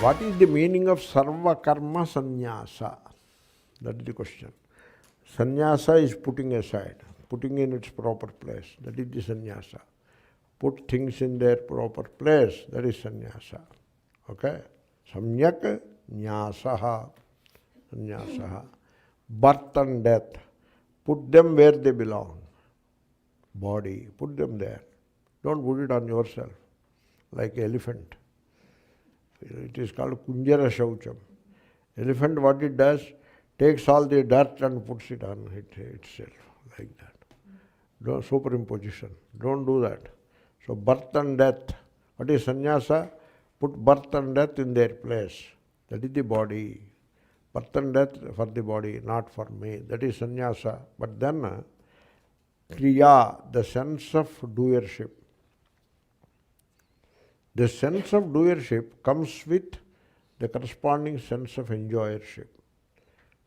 What is the meaning of Sarva Karma Sannyasa? That is the question. Sannyasa is putting aside, putting in its proper place. That is the sannyasa. Put things in their proper place. That is sannyasa. Okay? Samyak nyasaha. Sanyasaha. Birth and death. Put them where they belong. Body. Put them there. Don't put it on yourself. Like elephant. It is called kunjara shaucham. Elephant, what it does, takes all the dirt and puts it on itself, like that. Superimposition. Don't do that. So birth and death. What is sannyasa? Put birth and death in their place. That is the body. Birth and death for the body, not for me. That is sannyasa. But then, kriya, the sense of doership. The sense of doership comes with the corresponding sense of enjoyership.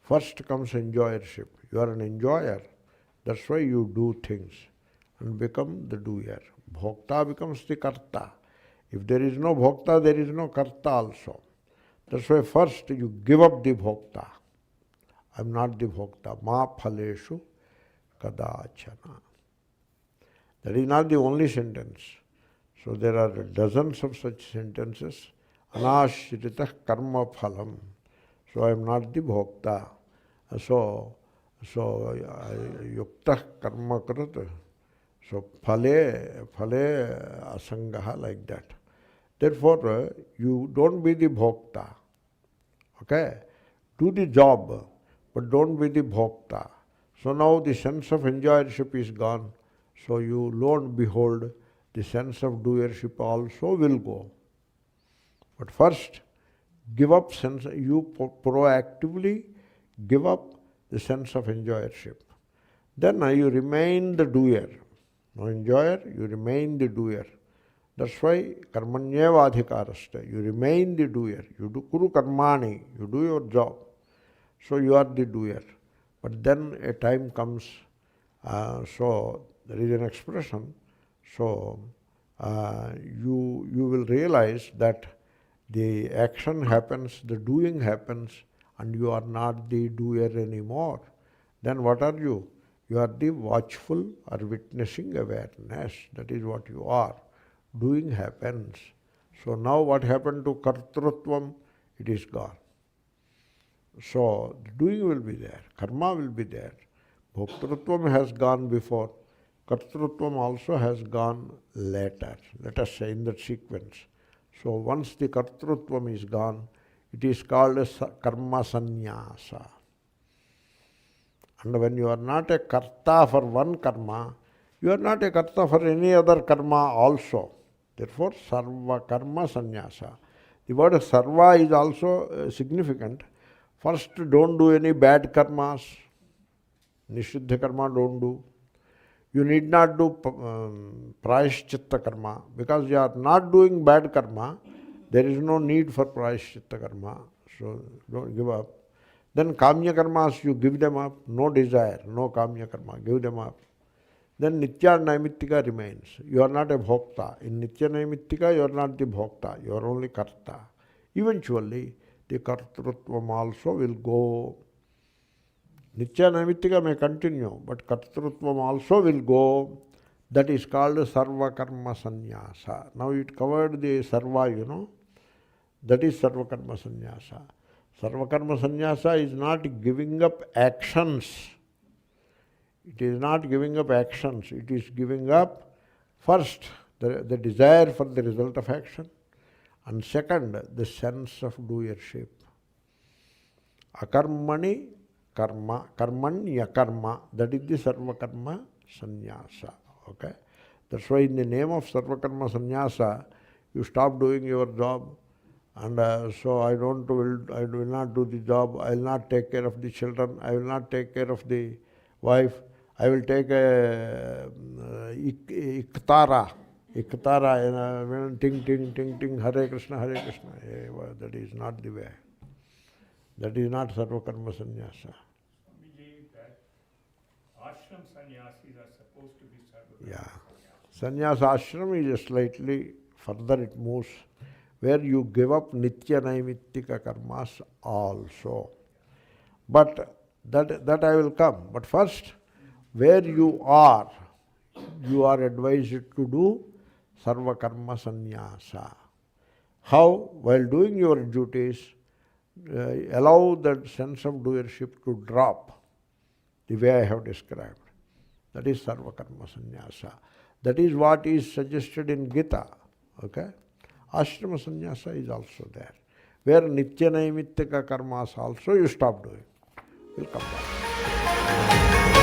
First comes enjoyership. You are an enjoyer. That's why you do things and become the doer. Bhokta becomes the karta. If there is no bhokta, there is no karta also. That's why first you give up the bhokta. I am not the bhokta. Ma phaleshu kadachana. That is not the only sentence. So there are dozens of such sentences. Anashritah karma phalam. So I am not the bhokta. So yuktah karma krat. So phale asangaha, like that. Therefore, you don't be the bhokta. Okay? Do the job, but don't be the bhokta. So now the sense of enjoyership is gone. So you, lo and behold, the sense of doership also will go. But first, give up sense, you proactively give up the sense of enjoyership. Then you remain the doer. No enjoyer, you remain the doer. That's why karmanyeva adhikarasta. You remain the doer. You do kuru karmani. You do your job. So you are the doer. But then a time comes, so there is an expression, so you will realize that the action happens, the doing happens, and you are not the doer anymore. Then what are you? You are the watchful or witnessing awareness. That is what you are. Doing happens. So now what happened to kartrutvam? It is gone. So the doing will be there. Karma will be there. Bhoktrutvam has gone before. Kartrutvam also has gone later. Let us say in that sequence. So once the kartrutvam is gone, it is called as karma sannyasa. And when you are not a karta for one karma, you are not a karta for any other karma also. Therefore, sarva karma sannyasa. The word sarva is also significant. First, don't do any bad karmas. Nishiddha karma don't do. You need not do prayashchitta karma. Because you are not doing bad karma, there is no need for prayashchitta karma. So don't give up. Then kamya karmas, you give them up. No desire, no kamya karma, give them up. Then nitya naimittika remains. You are not a bhokta. In nitya naimittika, you are not the bhokta. You are only karta. Eventually, the kartrutvam also will go. Nitya naimittika may continue, but kartrutvam also will go. That is called sarva karma sannyasa. Now it covered the sarva, you know. That is sarva karma sannyasa. Sarva karma sannyasa is not giving up actions. It is not giving up actions. It is giving up, first, the desire for the result of action, and second, the sense of doership. Akarmani karma, karmanya karma, that is the sarva karma sannyasa. Okay? That's why in the name of sarva karma sannyasa, you stop doing your job, and so I will not do the job, I will not take care of the children, I will not take care of the wife, I will take a iktara, ting, ting, ting, ting, Hare Krishna, Hare Krishna. That is not the way. That is not sarva karma sannyasa. Swamiji, that ashram sannyasis are supposed to be sarva karma Yeah. Sannyasa ashram is slightly further it moves, where you give up nitya naimittika karmas also. But that I will come. But first, where you are advised to do sarva karma sannyasa. How? While doing your duties, allow that sense of doership to drop the way I have described. That is sarva karma sannyasa. That is what is suggested in Gita. Okay? Ashrama sannyasa is also there. Where nitya naimittika karmas also you stop doing. We'll come back.